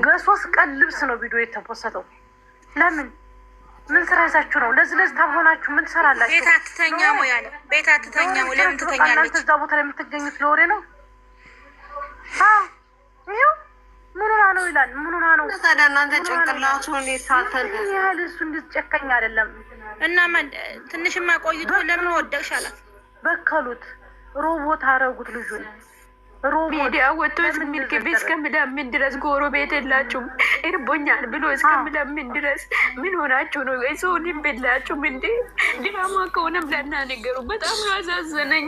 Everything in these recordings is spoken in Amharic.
በሶስት ቀን ልብስ ነው ቪዲዮ የተፖሰተው። ለምን ምን ስራ ይዛችሁ ነው? ለዚህ ታሆናችሁ ምን ትሰራላችሁ? ቤት አትተኛሙ ያለ ቤት አትተኛሙ። ለምን ትተኛለች? እዛ ቦታ ላይ የምትገኙት ለወሬ ነው። ይኸው ምን ሆና ነው ይላል። ምን ሆና ነው ታዲያ? እናንተ ጭንቅላቱ ታተል ያህል እሱ እንድትጨከኝ አይደለም። እና ትንሽማ ቆይቶ ለምን ወደቅሽ አላት። በከሉት ሮቦት አረጉት ልጁን። ሚዲያ ወጥቶ እስከሚልክብኝ እስከምለምን ድረስ ጎረቤት የላችሁም እርቦኛል ብሎ እስከምለምን ድረስ ምን ሆናችሁ ነው? ሰው ልብ የላችሁም እንዴ? ድራማ ከሆነም ለና ነገሩ በጣም ያሳዘነኝ።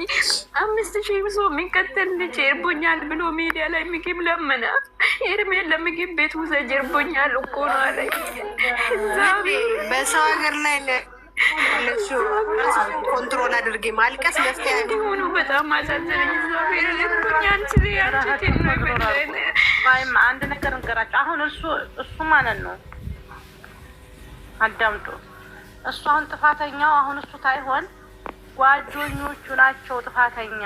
5000 ሰው የሚከተል ልጅ እርቦኛል ብሎ ሚዲያ ላይ ምግብ ለመና። ኤርሜን ለምግብ ቤት ውሰጅ እርቦኛል እኮ ነው አለኝ። በሰው ሀገር ላይ ለሱ ኮንትሮል አድርጌ ማልቀስ መፍትሄ ሆኑ። በጣም አሳዘነኝ። አንድ ነገር እንገራቸው። አሁን እሱ ማለት ነው፣ አዳምጡ። እሱ አሁን ጥፋተኛው አሁን እሱ ታይሆን ጓደኞቹ ናቸው ጥፋተኛ።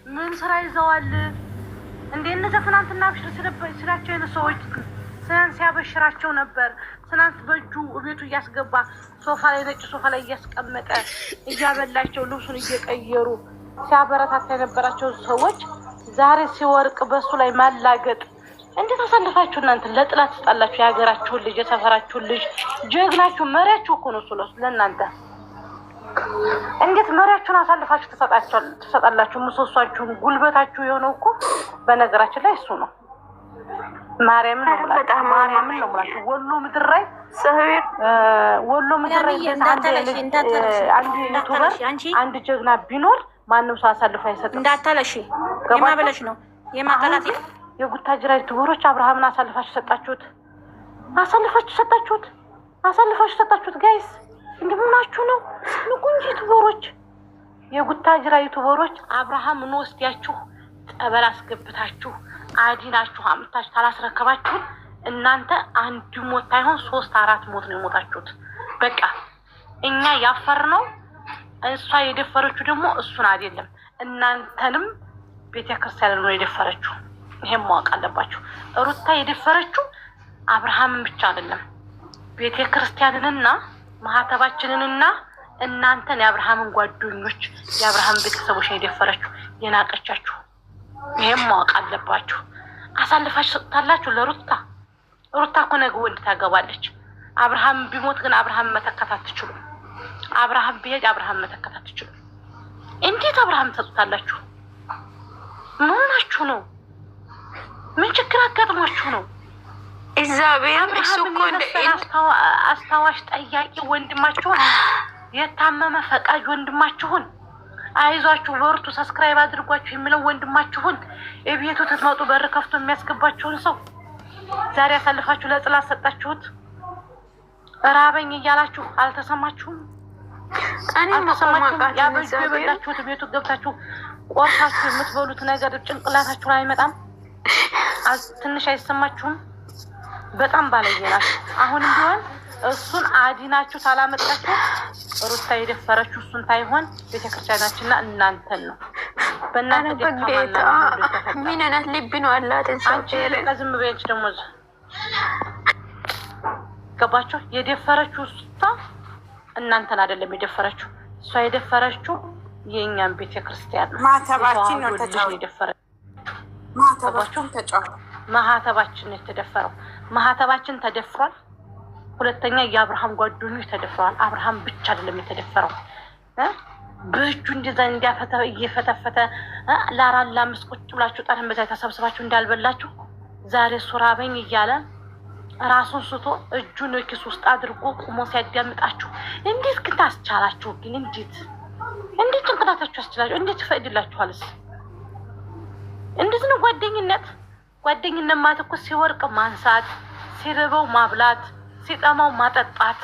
ምን ስራ ይዘዋል እንዴ? እነዚያ ትናንትና አብሽር ስላቸው የነ ሰዎች ትናንት ሲያበሽራቸው ነበር። ትናንት በእጁ ቤቱ እያስገባ ሶፋ ላይ ነጭ ሶፋ ላይ እያስቀመጠ እያበላቸው ልብሱን እየቀየሩ ሲያበረታታ የነበራቸው ሰዎች ዛሬ ሲወርቅ በሱ ላይ ማላገጥ እንዴት አሳልፋችሁ እናንተ ለጥላት ትጣላችሁ? የሀገራችሁን ልጅ የሰፈራችሁን ልጅ ጀግናችሁ መሪያችሁ እኮ ነው እሱ ለእናንተ። እንዴት መሪያችሁን አሳልፋችሁ ትሰጣላችሁ? ምሰሷችሁን ጉልበታችሁ የሆነው እኮ በነገራችን ላይ እሱ ነው። ማርያምን ነው ማለት ማርያምን ነው ማለት ወሎ ምድር ላይ ሰህር ወሎ ምድር ላይ አንድ ዩቲዩበር አንድ ጀግና ቢኖር ማንም ሰው አሳልፎ አይሰጥም። እንዳታለሽ የማበለሽ ነው የማቀላት የጉታጅራ ዩቲዩበሮች አብርሃምን አሳልፋችሁ ሰጣችሁት። ጋይስ እንደምናችሁ ነው ንቁንጂ ዩቲዩበሮች፣ የጉታጅራ ዩቲዩበሮች አብርሃምን ወስዳችሁ ጠበል አስገብታችሁ አዲናችሁ አምታችሁ ታላስረከባችሁ እናንተ አንድ ሞት አይሆን 3-4 ሞት ነው የሞታችሁት። በቃ እኛ ያፈርነው እሷ የደፈረችው ደግሞ እሱን አይደለም እናንተንም ቤተክርስቲያን ነው የደፈረችው። ይሄን ማወቅ አለባችሁ። ሩታ የደፈረችው አብርሃምን ብቻ አይደለም ቤተክርስቲያንንና ማህተባችንንና እናንተን የአብርሃምን ጓደኞች የአብርሃም ቤተሰቦች ነው የደፈረችው የናቀቻችሁ። ይሄን ማወቅ አለባችሁ። አሳልፋችሁ ሰጥታላችሁ ለሩታ። ሩታ እኮ ነገ ወንድ ታገባለች። አብርሃም ቢሞት ግን አብርሃም መተካት አትችሉም። አብርሃም ቢሄድ አብርሃም መተካት አትችሉም። እንዴት አብርሃም ሰጥታላችሁ? ምን ናችሁ ነው? ምን ችግር አጋጥሟችሁ ነው? እግዚአብሔር እሱ እኮ አስታዋሽ ጠያቂ ወንድማችሁን የታመመ ፈቃጅ ወንድማችሁን አይዟችሁ በርቱ ሰብስክራይብ አድርጓችሁ የሚለው ወንድማችሁን እቤቱ ትመጡ በር ከፍቶ የሚያስገባችሁን ሰው ዛሬ አሳልፋችሁ ለጥላት ሰጣችሁት። ራበኝ እያላችሁ አልተሰማችሁም? ያበላችሁት ቤቱ ገብታችሁ ቆርሳችሁ የምትበሉት ነገር ጭንቅላታችሁ ላይ አይመጣም? ትንሽ አይሰማችሁም? በጣም ባለየናት። አሁንም ቢሆን እሱን አዲናችሁ ታላመጣችሁ ሩታ የደፈረችው እሱን ታይሆን ቤተክርስቲያናችንና እናንተን ነው። በእናንተ በጌታ ምን አይነት ልብ ነው አላት? አንቺ ለዝም በይች ደግሞ ገባችሁ? የደፈረችው እሷ እናንተን አይደለም የደፈረችው። እሷ የደፈረችው የእኛን ቤተክርስቲያን ነው። ማህተባችን ነው የደፈረችው። ማህተባችን ነው የተደፈረው። ማህተባችን ተደፍሯል። ሁለተኛ የአብርሃም ጓደኞች ተደፍረዋል። አብርሃም ብቻ አይደለም የተደፈረው። በእጁ እንደዛ እንዲያፈተ እየፈተፈተ ለአራት ለአምስት ቁጭ ብላችሁ ጠረጴዛ ተሰብስባችሁ እንዳልበላችሁ ዛሬ ሱራበኝ እያለ ራሱን ስቶ እጁን ኪስ ውስጥ አድርጎ ቁሞ ሲያዳምጣችሁ እንዴት ግን ታስቻላችሁ? ግን እንዴት ጭንቅላታችሁ አስችላችሁ? እንዴት ይፈቅድላችኋልስ? እንዴት ነው ጓደኝነት ማለት እኮ ሲወርቅ ማንሳት፣ ሲርበው ማብላት፣ ሲጠማው ማጠጣት፣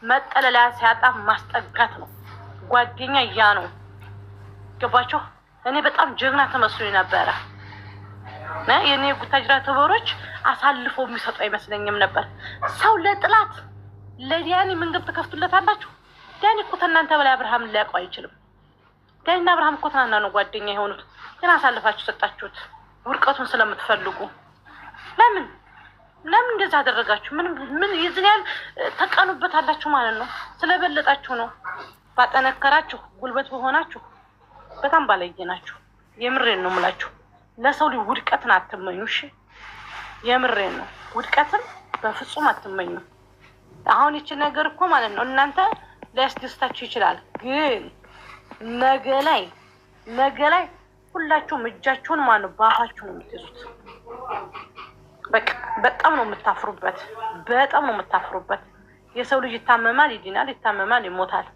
መጠለያ ሲያጣ ማስጠጋት ነው። ጓደኛ ያ ነው። ገባችሁ? እኔ በጣም ጀግና ተመስሎኝ ነበረ። የኔ ጉታጅራ ተበሮች አሳልፎ የሚሰጡ አይመስለኝም ነበር። ሰው ለጥላት ለዲያኒ መንገብ ተከፍቱለታላችሁ። ዲያኒ እኮ እናንተ በላይ አብርሃም ሊያውቀው አይችልም። ዲያኒና አብርሃም እኮ ተናና ነው ጓደኛ የሆኑት። ግን አሳልፋችሁ ሰጣችሁት ውርቀቱን ስለምትፈልጉ። ለምን ለምን እንደዛ አደረጋችሁ? ምን ይዝኛል ተቀኑበታላችሁ ማለት ነው። ስለበለጣችሁ ነው። ባጠነከራችሁ ጉልበት በሆናችሁ በጣም ባለየናችሁ። የምሬን ነው የምላችሁ። ለሰው ልጅ ውድቀትን አትመኙ። እሺ የምሬን ነው። ውድቀትን በፍጹም አትመኙ። አሁን ይቺ ነገር እኮ ማለት ነው እናንተ ሊያስደስታችሁ ይችላል፣ ግን ነገ ላይ ሁላችሁም እጃችሁን ማነው በአፋችሁ ነው የምትይዙት። በቃ በጣም ነው የምታፍሩበት። የሰው ልጅ ይታመማል፣ ይድናል፣ ይታመማል፣ ይሞታል፣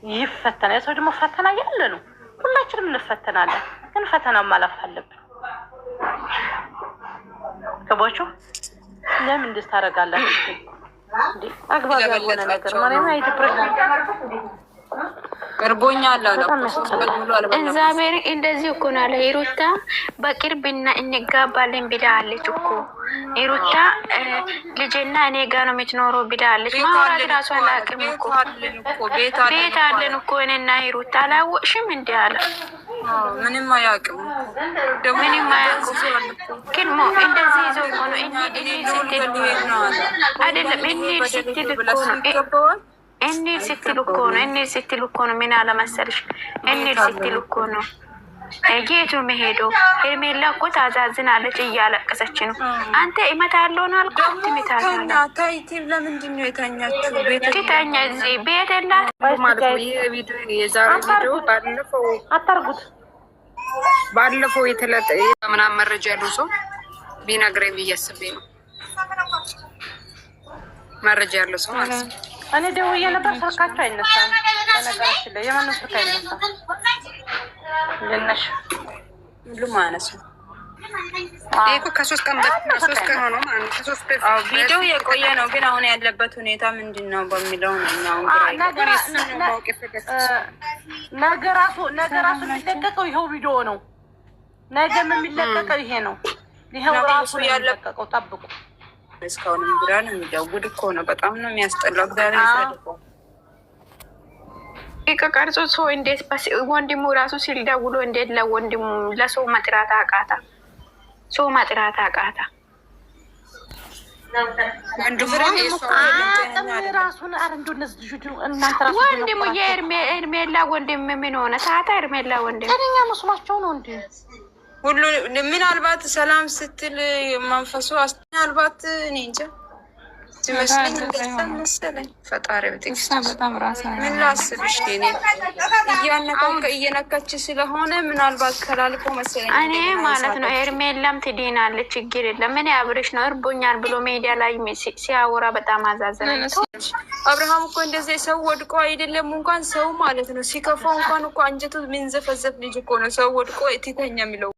ይፈተናል። የሰው ደግሞ ፈተና ያለ ነው። ሁላችንም እንፈተናለን፣ ግን ፈተናው ማለፍ አለብን። ገባችሁ? ለምን እንደዚህ ታደርጋላችሁ? አግባብ ያልሆነ ነገር ማለት ነው። አይደብረኝም። እርቦኛል አለ እግዚአብሔር እንደዚህ እኮ ነው አለ። ሩታ በቅርብና እንጋባለን ብላለች እኮ ሩታ ልጅና እኔ ጋር ነው የምትኖረው ብላለች። ማውራት ራሱ አላውቅም እኮ ቤት አለን እኮ እኔና ሩታ አላወቅሽም እንዴ አለ። ምንም አያውቅም ምንም አያውቅም። ግን እንደዚህ ይዞ እኮ ነው አይደለም እንሂድ ስትል እኮ ነው እንሂድ ስትል እኮ ነው ምን አለ መሰልሽ? እንሂድ ስትል እኮ ነው የት ነው የምሄደው? ሄርሜላ እኮ ታዛዝናለች፣ እያለቀሰች ነው። አንተ እመታለሁ ነው አልኩት። ለምንድን ነው የተኛችው? ትተኛ እዚህ ቤት የላት ማለት ነው። የዛሬ ቪዲዮ ባለፈው የተለጠ ምናምን መረጃ ያለው ሰው ቢነግረኝ ብዬ አስቤ ነው። መረጃ ያለው ሰው ማለት ነው። እኔ ደውዬ ነበር፣ ስልካቸው አይነሳም። በነገራችን ላይ የማንም ስልክ አይነሳም። ለነሽ ሁሉም ማለት ነው። ይሄ ከሶስት ቀን ሆኖ ማለት ነው። ቪዲዮ የቆየ ነው፣ ግን አሁን ያለበት ሁኔታ ምንድን ነው በሚለው ነው። ነገ ራሱ የሚለቀቀው ይኸው ቪዲዮ ነው። ነገም የሚለቀቀው ይሄ ነው። ይኸው ራሱ የሚለቀቀው ጠብቁ። እስካሁንም ግራ ነው የሚለው። ጉድ እኮ ነው። በጣም ነው የሚያስጠላው። እግዚአብሔር ይሰድቀው። ቀርጾ ሰው እንዴት ወንድሙ ራሱ ሲል ደውሎ እንዴት ለወንድሙ ለሰው መጥራት አቃታ? ሰው መጥራት አቃታ? ወንድሙ የኤርሜላ ወንድም ምን ሆነ? ታታ ኤርሜላ ወንድም ጤነኛ መስሏቸው ነው እንዴ? ሁሉ ምናልባት ሰላም ስትል መንፈሱ ምናልባት እኔ እንጃ ሲመስለኝ መሰለኝ። ፈጣሪ በጣም ራሳ ምን ላስብሽ? እኔ እየነካች ስለሆነ ምናልባት ከላልቆ መሰለኝ። እኔ ማለት ነው ኤርሜላም ትዲናለች፣ ችግር የለም። ምን አብረሽ ነው እርቦኛል ብሎ ሜዲያ ላይ ሲያወራ በጣም አዛዘነኝ። አብርሃም እኮ እንደዚህ ሰው ወድቆ አይደለም እንኳን ሰው ማለት ነው ሲከፋው እንኳን እኮ አንጀቱ ምንዘፈዘፍ ልጅ እኮ ነው ሰው ወድቆ ትተኛ የሚለው